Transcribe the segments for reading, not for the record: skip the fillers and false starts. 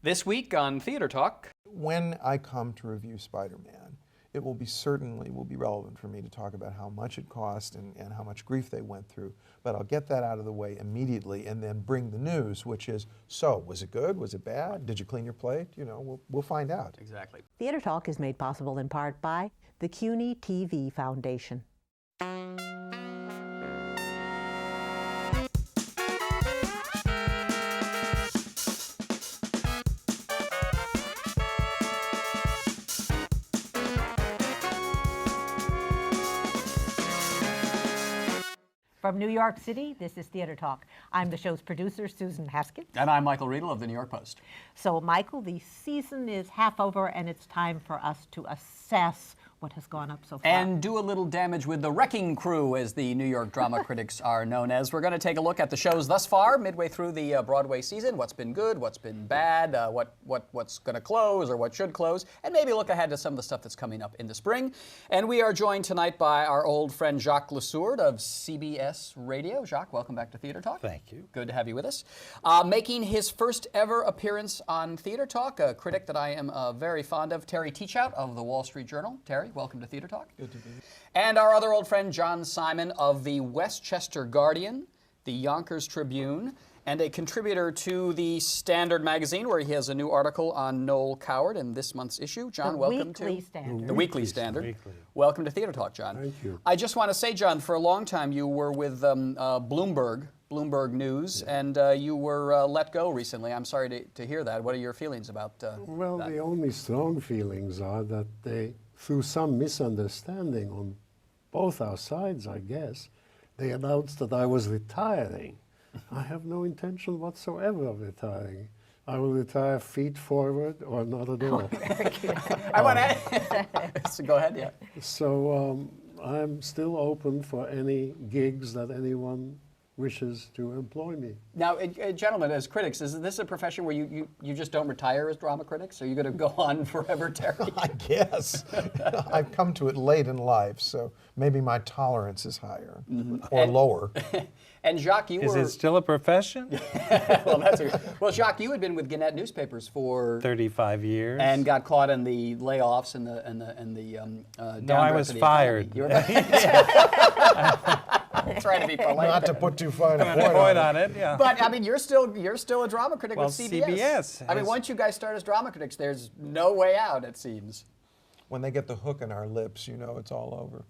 This week on Theater Talk. When I come to review Spider-Man, it will be certainly relevant for me to talk about how much it cost and how much grief they went through. But I'll get that out of the way immediately and then bring the news, which is, so, was it good? Was it bad? Did you clean your plate? You know, we'll find out. Exactly. Theater Talk is made possible in part by the CUNY TV Foundation. From New York City, this is Theater Talk. I'm the show's producer, Susan Haskins. And I'm Michael Riedel of the New York Post. So, Michael, the season is half over, and it's time for us to assess what has gone up so far. And do a little damage with the wrecking crew, as the New York drama critics are known as. We're going to take a look at the shows thus far, midway through the Broadway season. What's been good, what's been bad, what's going to close or what should close, and maybe look ahead to some of the stuff that's coming up in the spring. And we are joined tonight by our old friend Jacques Lesourd of CBS Radio. Jacques, welcome back to Theater Talk. Thank you. Good to have you with us. Making his first ever appearance on Theater Talk, a critic that I am very fond of, Terry Teachout of the Wall Street Journal. Terry, welcome to Theater Talk. Good to be here. And our other old friend, John Simon of the Westchester Guardian, the Yonkers Tribune, and a contributor to the Standard magazine, where he has a new article on Noel Coward in this month's issue. John, welcome to the Weekly Standard. Welcome to Theater Talk, John. Thank you. I just want to say, John, for a long time you were with Bloomberg News, and you were let go recently. I'm sorry to hear that. What are your feelings about Well, that? the only strong feelings are that they, through some misunderstanding on both our sides, I guess, they announced that I was retiring. I have no intention whatsoever of retiring. I will retire feet forward or not at all. I want to so go ahead, yeah. So I'm still open for any gigs that anyone wishes to employ me. Now, gentlemen, as critics, is this a profession where you just don't retire as drama critics? Are you going to go on forever, Terry? I guess. I've come to it late in life, so maybe my tolerance is higher or lower. And Jacques, you Is were... it still a profession? Well, Jacques, you had been with Gannett newspapers for 35 years. and got caught in the layoffs and the No, I was fired. You were trying to be polite. Not to put too fine a Point point on it, yeah. But I mean, you're still a drama critic Well, with CBS. CBS I mean, has- once you guys start as drama critics, there's no way out, it seems. When they get the hook in our lips, you know it's all over.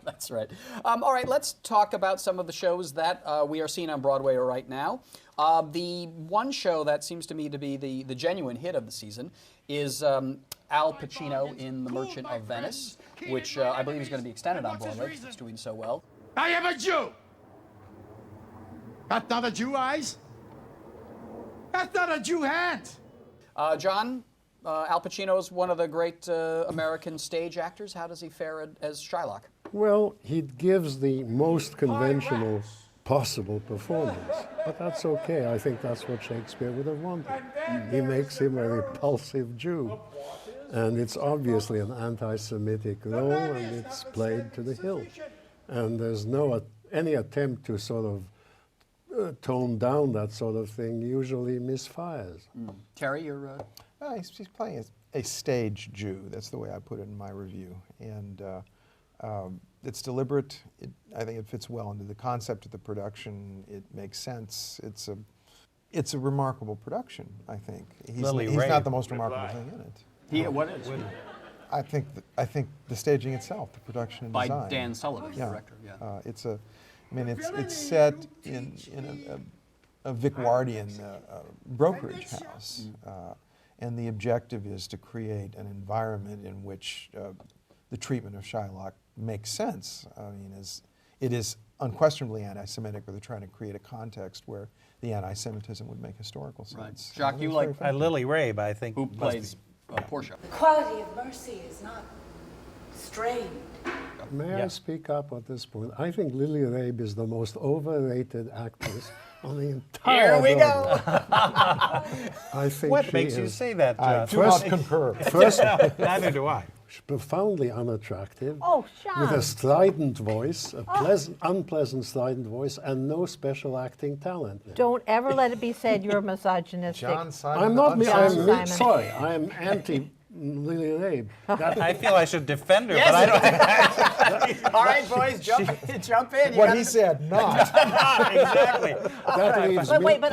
That's right. All right, let's talk about some of the shows that we are seeing on Broadway right now. The one show that seems to me to be the genuine hit of the season is Al Pacino in The Merchant of Venice, which I believe is going to be extended on Broadway because it's doing so well. I am a Jew. That's not a Jew eyes. That's not a Jew hand. John, Al Pacino is one of the great American stage actors. How does he fare as Shylock? Well, he gives the most conventional possible performance, but that's okay. I think that's what Shakespeare would have wanted. He makes him a repulsive Jew, and it's obviously an anti-Semitic role, and it's played to the hilt. And there's any attempt to sort of tone down that sort of thing usually misfires. Terry, you're... He's playing a stage Jew. That's the way I put it in my review. And it's deliberate. I think it fits well into the concept of the production. It makes sense. It's a remarkable production, I think. He's not the most remarkable thing in it. What is? I think the staging itself, the production and By design. Dan Sullivan, the director. Yeah. It's set in a Vicwardian brokerage house. And the objective is to create an environment in which the treatment of Shylock makes sense. I mean, it is unquestionably anti-Semitic, but they're trying to create a context where the anti-Semitism would make historical sense. Right. Jacques, you like Lily Rabe, I think. who plays Portia? The quality of mercy is not strained. May I speak up at this point? I think Lily Rabe is the most overrated actress on the entire Here we Broadway. go. I think What she makes you is. say that, John? Do not concur. First, Neither do I. profoundly unattractive. Oh, With Sean. a strident voice, a unpleasant strident voice, and no special acting talent. Don't ever let it be said you're misogynistic. John Simon. I'm not me. John I'm Simon. sorry. I'm anti Lily Rabe. I feel I should defend her, but I don't. All right, boys, jump in. You What gotta- he said, not. Exactly. That leaves But me. wait, but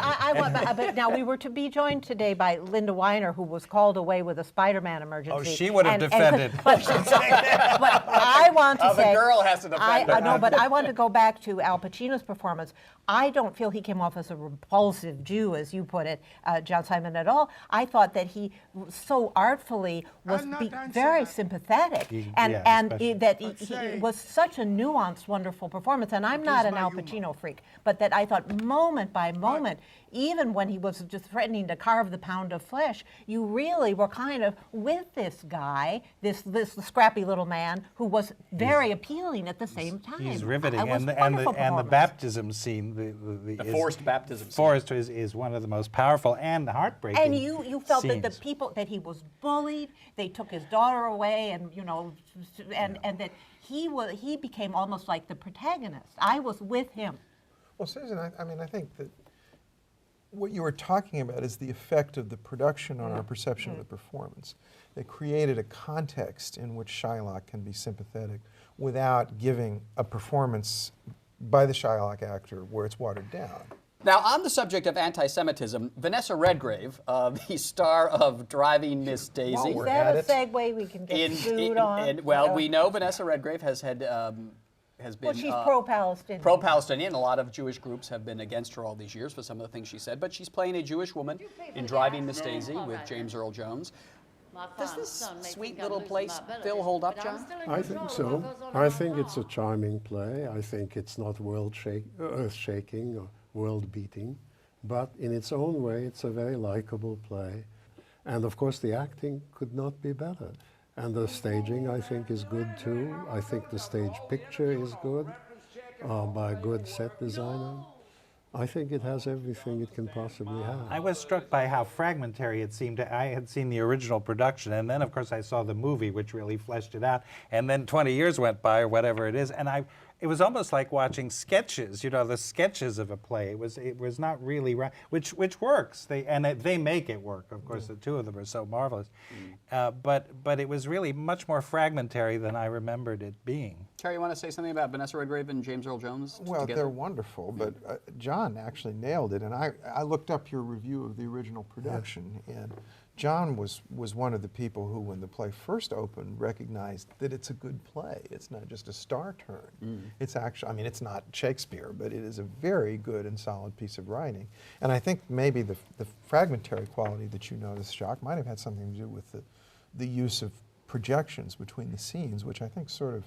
but now we were to be joined today by Linda Weiner, who was called away with a Spider-Man emergency. Oh, she would have And- defended. But I want to Oh, the say, girl has to defend her. No, but I want to go back to Al Pacino's performance. I don't feel he came off as a repulsive Jew, as you put it, John Simon, at all. I thought that he so artfully was very sympathetic, and that he was such a nuanced, wonderful performance. And I'm not an Al Pacino freak, but that I thought moment by moment, even when he was just threatening to carve the pound of flesh, you really were kind of with this guy, this scrappy little man who was very appealing at the same time. He's riveting, It was and wonderful the performance. baptism scene, the forced baptism scene. Forced is one of the most powerful and heartbreaking. And you felt that the scenes. people that he was bullied, they took his daughter away, and and that he became almost like the protagonist. I was with him. Well, Susan, I mean, I think that what you were talking about is the effect of the production on our perception of the performance. They created a context in which Shylock can be sympathetic without giving a performance by the Shylock actor where it's watered down. Now, on the subject of anti-Semitism, Vanessa Redgrave, the star of Driving Miss Daisy. While Is we're that at a it. segue we can get sued on? Well, we know Vanessa Redgrave has been Well, she's pro-Palestinian. pro-Palestinian. A lot of Jewish groups have been against her all these years for some of the things she said, but she's playing a Jewish woman in Driving Miss Daisy with James Earl Jones. Does this sweet little play still hold up, John? I think so. I think it's a charming play. I think it's not earth-shaking or world-beating, but in its own way, it's a very likable play. And of course, the acting could not be better. And the staging, I think, is good too. I think the stage picture is good by a good set designer. I think it has everything it can possibly have. I was struck by how fragmentary it seemed. I had seen the original production, and then, of course, I saw the movie, which really fleshed it out. And then 20 years went by, or whatever it is, and it was almost like watching sketches. You know, the sketches of a play. It was not really right, which works. They make it work. Of course, the two of them are so marvelous. But it was really much more fragmentary than I remembered it being. Terry, you want to say something about Vanessa Redgrave and James Earl Jones Well, together? they're wonderful, but John actually nailed it. And I looked up your review of the original production, and John was one of the people who, when the play first opened, recognized that it's a good play. It's not just a star turn. It's actually, I mean, it's not Shakespeare, but it is a very good and solid piece of writing. And I think maybe the fragmentary quality that you noticed, Jacques, might have had something to do with the use of projections between the scenes, which I think sort of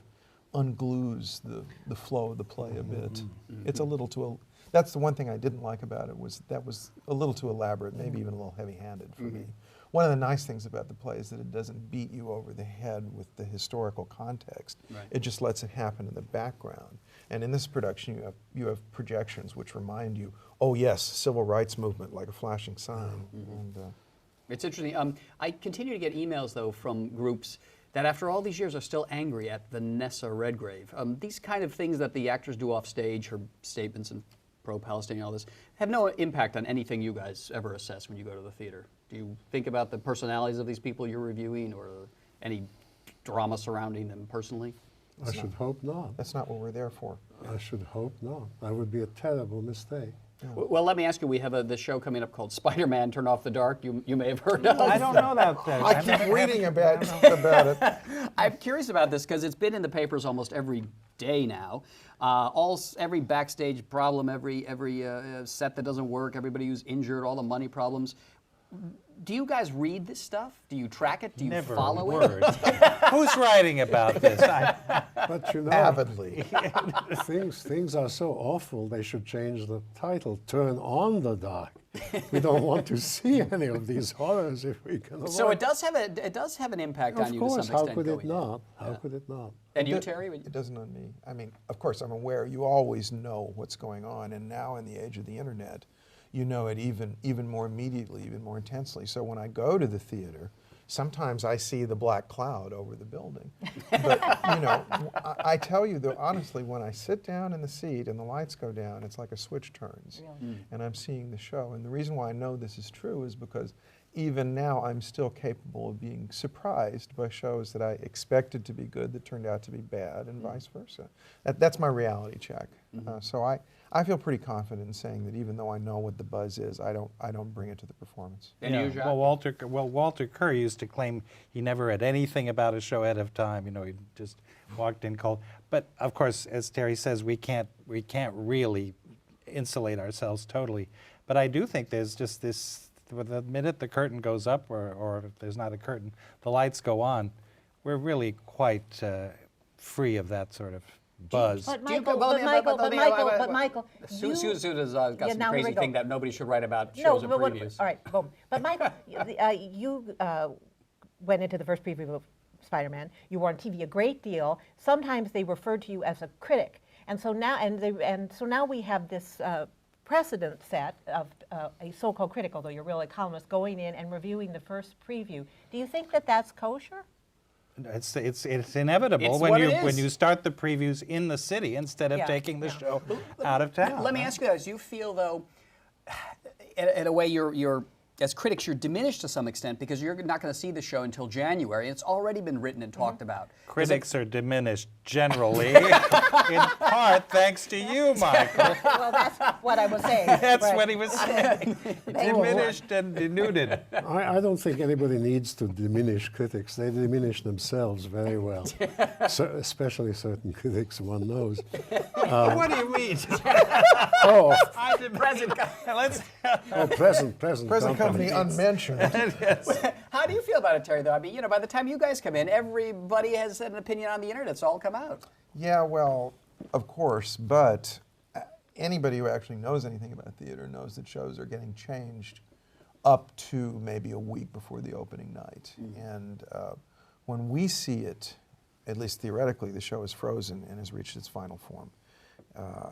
unglues the flow of the play a bit. It's a little too, that's the one thing I didn't like about it, was that was a little too elaborate, maybe even a little heavy-handed for me. One of the nice things about the play is that it doesn't beat you over the head with the historical context. Right. It just lets it happen in the background. And in this production, you have projections which remind you, oh yes, civil rights movement, like a flashing sign. And, It's interesting. I continue to get emails, though, from groups that after all these years are still angry at Vanessa Redgrave. These kind of things that the actors do off stage, her statements and pro-Palestinian, all this, have no impact on anything you guys ever assess when you go to the theater. Do you think about the personalities of these people you're reviewing, or any drama surrounding them personally? I should hope not. that's not what we're there for. I should hope not. That would be a terrible mistake. Well, let me ask you, we have this show coming up called Spider-Man, Turn Off the Dark, you may have heard of. I don't know that. I keep reading about it. I'm curious about this because it's been in the papers almost every day now. Every backstage problem, every set that doesn't work, everybody who's injured, all the money problems. Do you guys read this stuff? Do you track it? Do you Never follow a word. it? Who's writing about this? But you know, Avidly. things are so awful, they should change the title, Turn on the Dark. We don't want to see any of these horrors if we can avoid. So it does have an impact on Of you course, to some how extent. could it going in. not? How could it not? And you, It- Terry? It doesn't on me. I mean, of course, I'm aware. You always know what's going on, and now in the age of the internet, you know it even more immediately, even more intensely. So when I go to the theater, Sometimes I see the black cloud over the building. But, you know, I tell you, though, honestly, when I sit down in the seat and the lights go down, it's like a switch turns. Really? And I'm seeing the show. And the reason why I know this is true is because even now I'm still capable of being surprised by shows that I expected to be good that turned out to be bad, and vice versa. That's my reality check. So I feel pretty confident in saying that even though I know what the buzz is, I don't bring it to the performance. And you, Jacques? Well, Walter Kerr used to claim he never read anything about a show ahead of time. You know, he just walked in cold. But of course, as Terry says, we can't really insulate ourselves totally. But I do think there's just this. The minute the curtain goes up, or if there's not a curtain, the lights go on, we're really quite free of that sort of buzz. But Do you- Michael, well, but Michael, Susan has got Yeah, some now crazy here we go. thing that nobody should write about No, shows and but previews. all right, boom. But Michael, you went into the first preview of Spider-Man. You were on TV a great deal. Sometimes they referred to you as a critic, and so now we have this precedent set of a so-called critic, although you're really a columnist, going in and reviewing the first preview. Do you think that that's kosher? It's inevitable It's when what you it is. when you start the previews in the city instead of Yeah, taking the yeah. show out of town. Let me ask you this: you feel though, in a way, you're as critics, you're diminished to some extent because you're not going to see the show until January. It's already been written and talked about. Critics are diminished generally, in part thanks to you, Michael. Well, that's what I was saying. That's Right. what he was saying. Diminished and denuded. I don't think anybody needs to diminish critics. They diminish themselves very well, especially certain critics one knows. What do you mean? Oh, Present. Let's. present Present company unmentioned. How do you feel about it, Terry? Though I mean, by the time you guys come in, everybody has an opinion on the internet. It's all come out. Yeah, well, of course, but anybody who actually knows anything about theater knows that shows are getting changed up to maybe a week before the opening night. And when we see it, at least theoretically, the show is frozen and has reached its final form.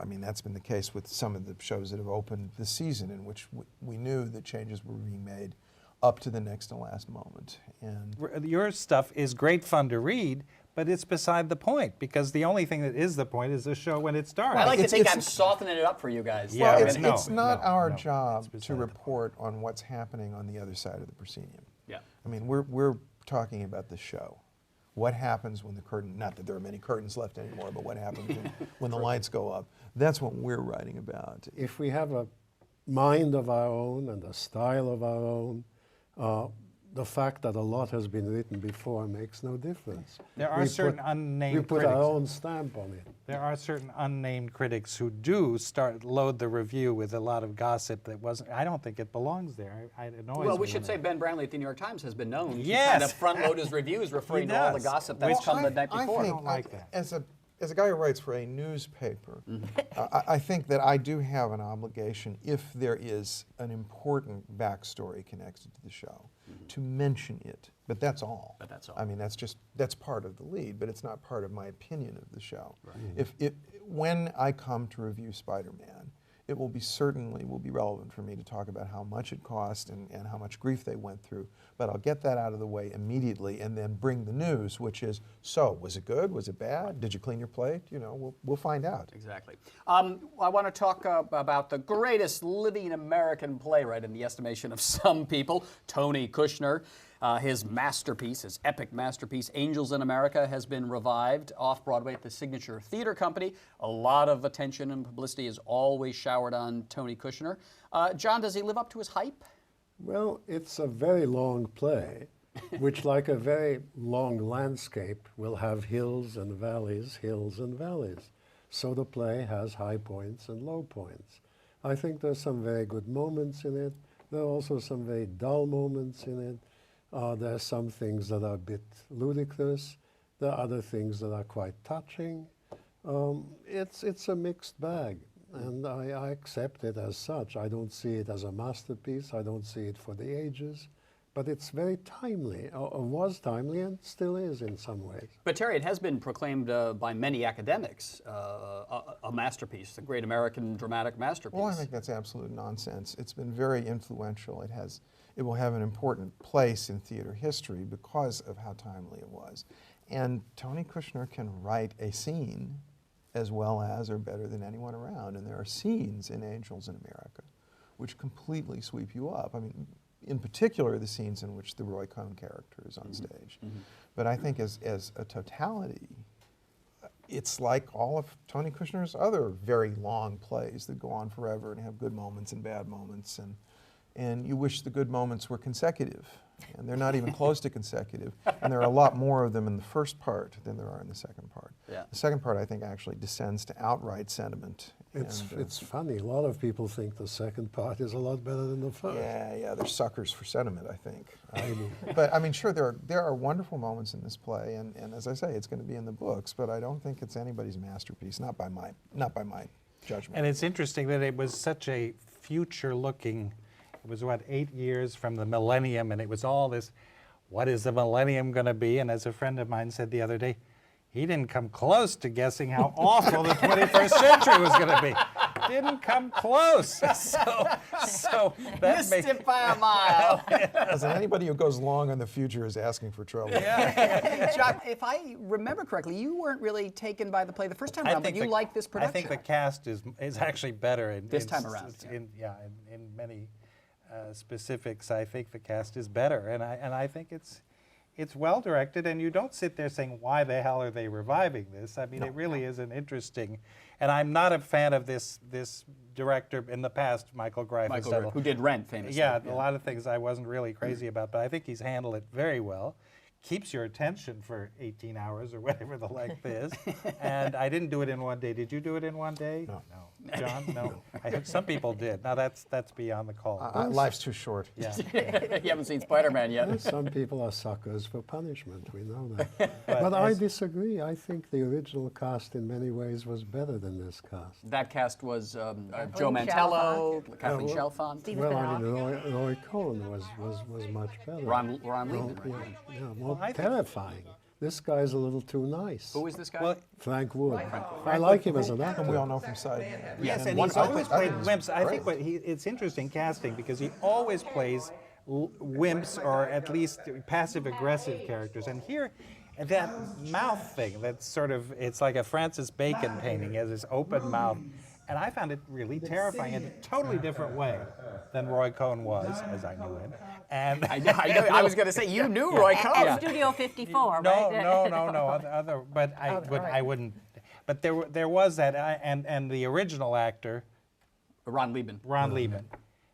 I mean, that's been the case with some of the shows that have opened this season, in which we knew that changes were being made up to the next to last moment. And Your stuff is great fun to read, but it's beside the point because the only thing that is the point is the show when it starts. I like to It's- think it's- I'm softening it up for you guys. Yeah, well, but it's not our no, job it's beside to the report on what's happening on the other side of the proscenium. Yeah. I mean, we're talking about the show. What happens when the curtain, not that there are many curtains left anymore, but what happens when the lights go up. That's what we're writing about. if we have a mind of our own and a style of our own, the fact that a lot has been written before makes no difference. There are certain We unnamed put critics. our own stamp on it. There are certain unnamed critics who do load the review with a lot of gossip that wasn't. I don't think it belongs there. It annoys Well, me we should when say Ben Brantley at the New York Times has been known to Yes. kind of front load his reviews, referring to all the does. gossip that's come the night I before. think, don't like that. as a guy who writes for a newspaper, I think that I do have an obligation, if there is an important backstory connected to the show, to mention it. But that's all. But that's all. I mean, that's part of the lead, but it's not part of my opinion of the show. When I come to review Spider-Man, it will certainly be relevant for me to talk about how much it cost and how much grief they went through. But I'll get that out of the way immediately and then bring the news, which is, so, was it good? Was it bad? Did you clean your plate? We'll find out. Exactly. I want to talk about the greatest living American playwright in the estimation of some people, Tony Kushner. His masterpiece, his epic masterpiece, Angels in America, has been revived off-Broadway at the Signature Theater Company. A lot of attention and publicity is always showered on Tony Kushner. John, does he live up to his hype? Well, it's a very long play, which, like a very long landscape, will have hills and valleys, hills and valleys. So the play has high points and low points. I think there's some very good moments in it. There are also some very dull moments in it. There are some things that are a bit ludicrous. There are other things that are quite touching. It's a mixed bag, and I accept it as such. I don't see it as a masterpiece. I don't see it for the ages. But it's very timely, or was timely, and still is in some ways. But Terry, it has been proclaimed by many academics a masterpiece, a great American dramatic masterpiece. Well, I think that's absolute nonsense. It's been very influential. it will have an important place in theater history because of how timely it was. And Tony Kushner can write a scene as well as or better than anyone around. And there are scenes in Angels in America which completely sweep you up. I mean, in particular, the scenes in which the Roy Cohn character is on stage. But I think as a totality, it's like all of Tony Kushner's other very long plays that go on forever and have good moments and bad moments. And you wish the good moments were consecutive. And they're not even close to consecutive. And there are a lot more of them in the first part than there are in the second part. Yeah. The second part, I think, actually descends to outright sentiment. It's funny. A lot of people think the second part is a lot better than the first. Yeah, they're suckers for sentiment, I think. But I mean, sure, there are wonderful moments in this play, and as I say, it's going to be in the books. But I don't think it's anybody's masterpiece, not by my judgment. And it's interesting that it was such a future-looking. It was, what, 8 years from the millennium, and it was all this, what is the millennium going to be? And as a friend of mine said the other day, he didn't come close to guessing how awful the 21st century was going to be. Didn't come close. So that Missed makes it by a mile. Listen, anybody who goes long on the future is asking for trouble. Jacques, if I remember correctly, you weren't really taken by the play the first time around, but you liked this production. I think the cast is actually better This time around, in many specifics. I think the cast is better, and I think it's well directed, and you don't sit there saying, why the hell are they reviving this? I mean, it really is an interesting, and I'm not a fan of this director in the past, Michael Riedel, who did Rent famously. Yeah, a lot of things I wasn't really crazy about, but I think he's handled it very well. Keeps your attention for 18 hours or whatever the length is. And I didn't do it in one day. Did you do it in one day? No. John, no. Some people did. Now that's beyond the call. Life's too short. Yeah. You haven't seen Spider-Man yet. Some people are suckers for punishment, we know that. But I disagree. I think the original cast in many ways was better than this cast. That cast was Joe Kathleen Mantello, Chalfant. Kathleen Chalfant, Stephen Well, Benoit. I mean, Roy Cohn was much better. Ron Lehman, right? Yeah, well, terrifying. This guy's a little too nice. Who is this guy? Well, Frank Wood. I like him as an actor. And we all know from Side. yes, and one- he's always I played think wimps. I great. think it's interesting casting because he always plays wimps or at least passive-aggressive characters. And here, that mouth thing, that's sort of, it's like a Francis Bacon painting. He has this open mouth. And I found it really terrifying in a totally different way than Roy Cohn was, as I knew him. And I was going to say, you knew Roy Cohn. At Studio 54, right? No. But I wouldn't. But there was that, and the original actor, Ron Lehman.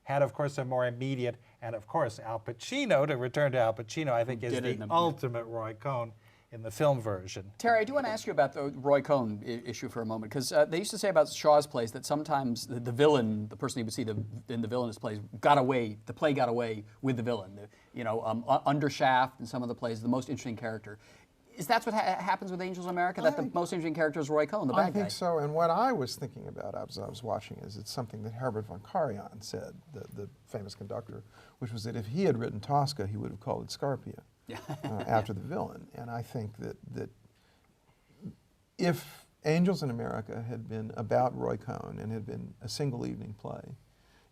had, of course, a more immediate, and of course, Al Pacino. To return to Al Pacino, I think is Did it in the the- ultimate Roy Cohn in the film version. Terry, I do want to ask you about the Roy Cohn issue for a moment, because they used to say about Shaw's plays that sometimes the villain, the person you would see in the villainous plays, the play got away with the villain. Undershaft in some of the plays, the most interesting character. Is that what happens with Angels in America, that the most interesting character is Roy Cohn, the bad guy? I think so, and what I was thinking about as I was watching is it's something that Herbert von Karajan said, the famous conductor, which was that if he had written Tosca, he would have called it Scarpia. After the villain. And I think that if Angels in America had been about Roy Cohn and had been a single evening play,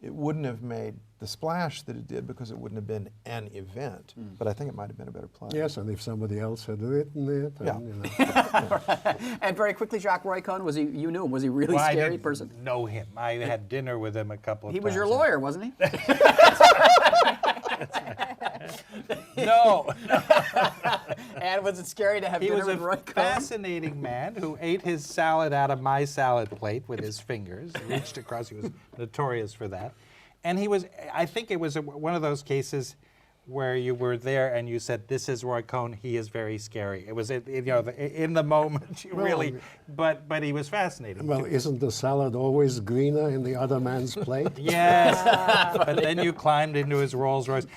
it wouldn't have made the splash that it did because it wouldn't have been an event. But I think it might have been a better play. Yes, and if somebody else had written it, Yeah. and, you know. And very quickly, Jacques, Roy Cohn, you knew him, was he a really Well, I scary didn't person? know him. I had dinner with him a couple of times. He was your lawyer, wasn't he? No. And was it scary to have He dinner was a with Roy Cohn? fascinating man who ate his salad out of my salad plate with his fingers, reached across. He was notorious for that. And he was, I think it was one of those cases where you were there and you said, this is Roy Cohn, he is very scary. It was, in the moment, you really, but he was fascinating. Well, isn't the salad always greener in the other man's plate? Yes, but then you climbed into his Rolls Royce.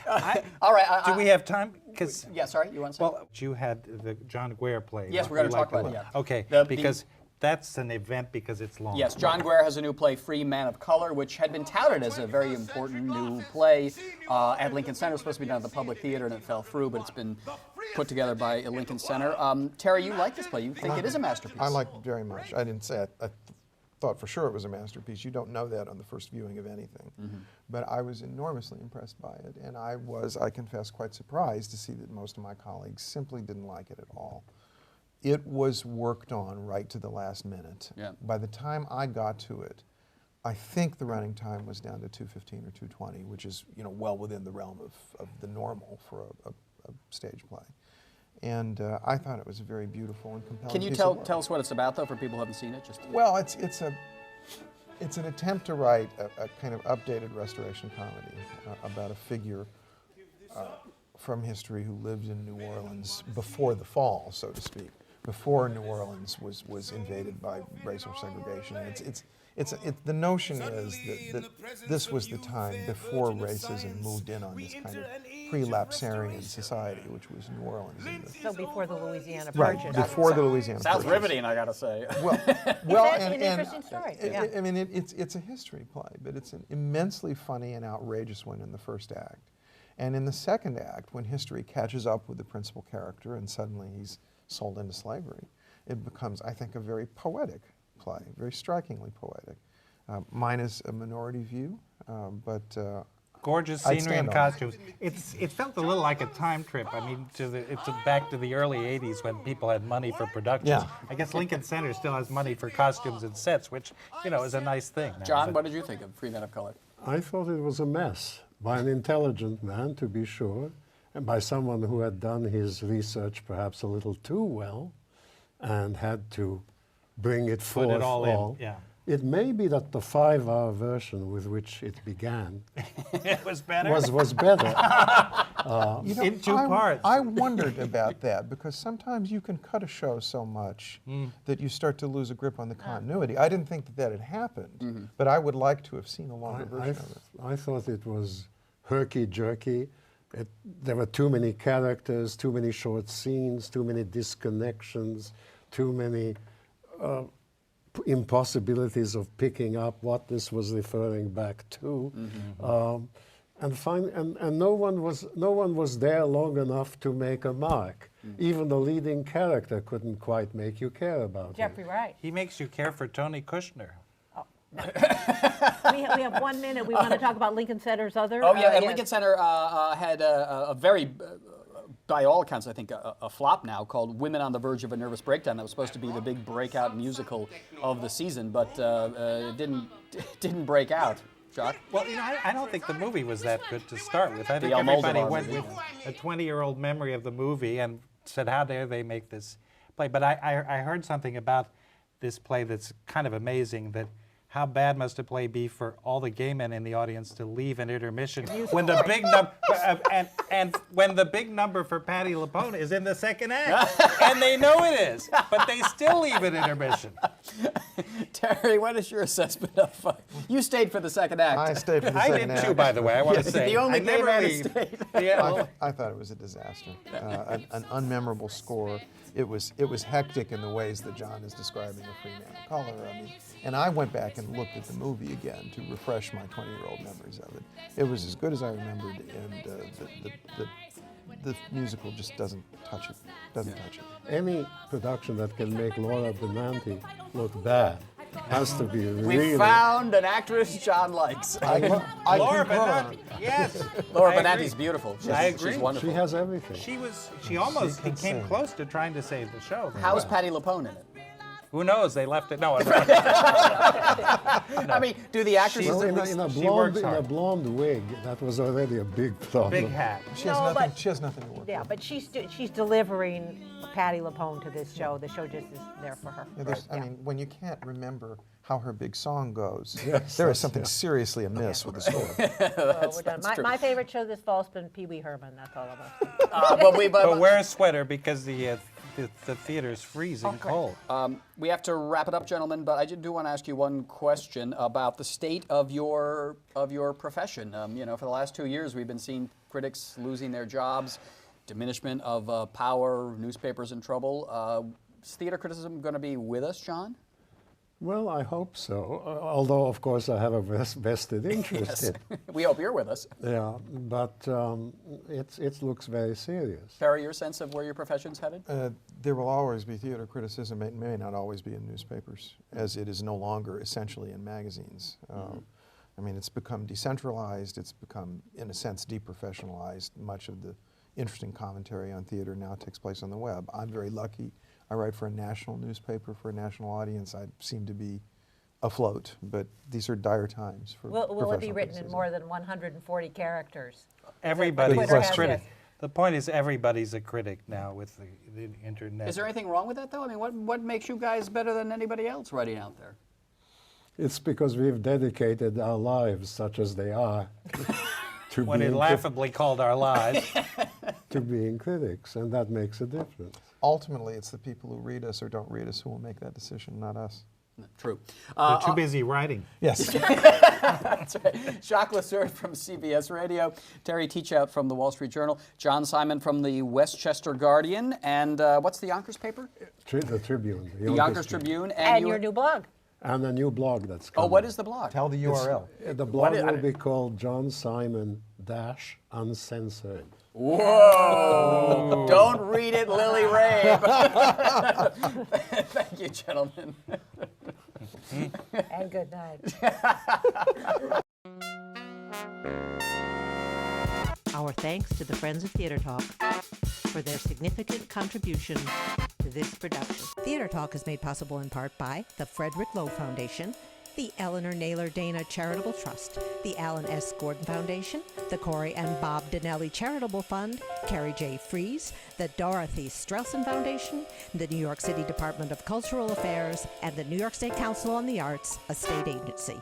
All right. Do we have time? Because Yeah, sorry, you want to say? well, you had the John Guare play. Yes, we're going to You talk liked about it, lot. yeah. Okay, because that's an event because it's long. Yes, John Guare has a new play, Free Man of Color, which had been touted as a very important new play at Lincoln Center. It was supposed to be done at the Public Theater, and it fell through, but it's been put together by Lincoln Center. Terry, you like this play. You think it is a masterpiece. I like it very much. I didn't say it. thought for sure it was a masterpiece. You don't know that on the first viewing of anything. But I was enormously impressed by it, and I was, I confess, quite surprised to see that most of my colleagues simply didn't like it at all. It was worked on right to the last minute. Yeah. By the time I got to it, I think the running time was down to 2:15 or 2:20, which is, you know, well within the realm of the normal for a stage play. And I thought it was a very beautiful and compelling Can you piece tell of work. us what it's about, though, for people who haven't seen it? Just Well, it's an attempt to write a kind of updated restoration comedy about a figure from history who lived in New Orleans before the fall, so to speak, before New Orleans was invaded by racial segregation. The notion is that this was the time before racism moved in on this kind of pre-lapsarian society, which was New Orleans. So before the Louisiana Right, Purchase. before the Louisiana sounds Purchase. riveting, I gotta say. Well, That's and an interesting story. Yeah. I mean, it's a history play, but it's an immensely funny and outrageous one in the first act. And in the second act, when history catches up with the principal character and suddenly he's sold into slavery, it becomes, I think, a very poetic play, very strikingly poetic. Mine is a minority view, but Gorgeous I'd scenery and stand on it. costumes. It felt a little like a time trip. I mean, it's back to the early '80s when people had money for productions. Yeah. I guess Lincoln Center still has money for costumes and sets, which, you know, is a nice thing. now. John, But what did you think of Free Men of Color? I thought it was a mess by an intelligent man, to be sure, and by someone who had done his research perhaps a little too well and had to bring it Put forth it all in, yeah. It may be that the 5-hour version with which it began It was better. was better. you know, in two I, parts. I wondered about that because sometimes you can cut a show so much that you start to lose a grip on the continuity. I didn't think that had happened, but I would like to have seen a longer version of it. I thought it was herky-jerky. There were too many characters, too many short scenes, too many disconnections, too many impossibilities of picking up what this was referring back to. And no one was there long enough to make a mark. Even the leading character couldn't quite make you care about him. Jeffrey Wright. He makes you care for Tony Kushner. We have 1 minute. We want to talk about Lincoln Center's other. Oh, yeah, and yes. Lincoln Center had a very, by all accounts, I think, a flop now called Women on the Verge of a Nervous Breakdown. That was supposed to be the big breakout musical of the season, but it didn't break out. Jacques? Well, you know, I don't think the movie was that good to start with. I think The everybody Almodovar went movie, with a 20-year-old memory of the movie and said, how dare they make this play? But I heard something about this play that's kind of amazing, that how bad must a play be for all the gay men in the audience to leave an intermission when the big number and when the big number for Patti LuPone is in the second act, and they know it is, but they still leave an intermission. Terry, what is your assessment of? You stayed for the second act. I stayed for the I second did act. too, by the way. I want to say The only I gay never man who leave. stayed. Yeah, well, I thought it was a disaster, an unmemorable score. It was hectic in the ways that John is describing a Free Man of Color. I mean, and I went back and looked at the movie again to refresh my 20-year-old memories of it. It was as good as I remembered, and the musical just doesn't touch it. Touch it. Any production that can make Laura Benanti look bad has to be We really... found an actress John likes. I Laura concur. Benanti, yes. Laura I agree. Benanti's beautiful. She's, I agree. She's wonderful. She has everything. She almost can came sing. close to trying to save the show. How's Patti LuPone in it? Who knows? They left it. No, I mean, do the actresses Well, at in least... she works a hard. blonde wig, that was already a big problem. big hat. She has No, nothing. but- She has nothing to work Yeah, with. but she's delivering Patti LuPone to this show. The show just is there for her. Yeah, there's, I Yeah. mean, when you can't remember how her big song goes, Yes, there is that's- something yeah. seriously amiss with the score. So we're done. true. My favorite show this fall has been Pee Wee Herman. That's all of us. But wear a sweater because the theater's freezing cold. We have to wrap it up, gentlemen, but I do want to ask you one question about the state of your profession. You know, for the last 2 years, we've been seeing critics losing their jobs, diminishment of power, newspapers in trouble. Is theater criticism going to be with us, John? Well, I hope so. Although, of course, I have a vested interest Yes. in. We hope you're with us. Yeah, but it looks very serious. Terry, your sense of where your profession's headed? There will always be theater criticism. It may not always be in newspapers, as it is no longer essentially in magazines. I mean, it's become decentralized. It's become, in a sense, deprofessionalized. Much of the interesting commentary on theater now takes place on the web. I'm very lucky. I write for a national newspaper for a national audience. I seem to be afloat, but these are dire times for Will it be professional written in criticism. more than 140 characters? Everybody's Twitter a has critic. this. The point is everybody's a critic now with the internet. Is there anything wrong with that, though? I mean, what makes you guys better than anybody else writing out there? It's because we've dedicated our lives, such as they are, to when it being laughably called our lives. to being critics, and that makes a difference. Ultimately, it's the people who read us or don't read us who will make that decision, not us. True. They're too busy writing. Yes. That's right. Jacques Lessard from CBS Radio, Terry Teachout from the Wall Street Journal, John Simon from the Westchester Guardian, and what's the Yonkers paper? The Tribune. The Yonkers Tribune. And your new blog. And a new blog that's Oh, coming. what is the blog? Tell the URL. The blog is- will be called John Simon Uncensored. Whoa! Don't read it, Lily Rabe. Thank you, gentlemen. And good night. Our thanks to the Friends of Theater Talk for their significant contribution to this production. Theater Talk is made possible in part by the Frederick Lowe Foundation, the Eleanor Naylor Dana Charitable Trust, the Alan S. Gordon Foundation, the Corey and Bob Donnelly Charitable Fund, Carrie J. Fries, the Dorothy Strelson Foundation, the New York City Department of Cultural Affairs, and the New York State Council on the Arts, a state agency.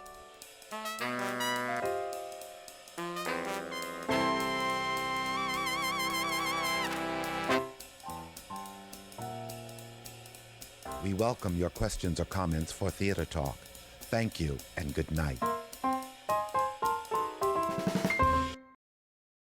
We welcome your questions or comments for Theater Talk. Thank you and good night.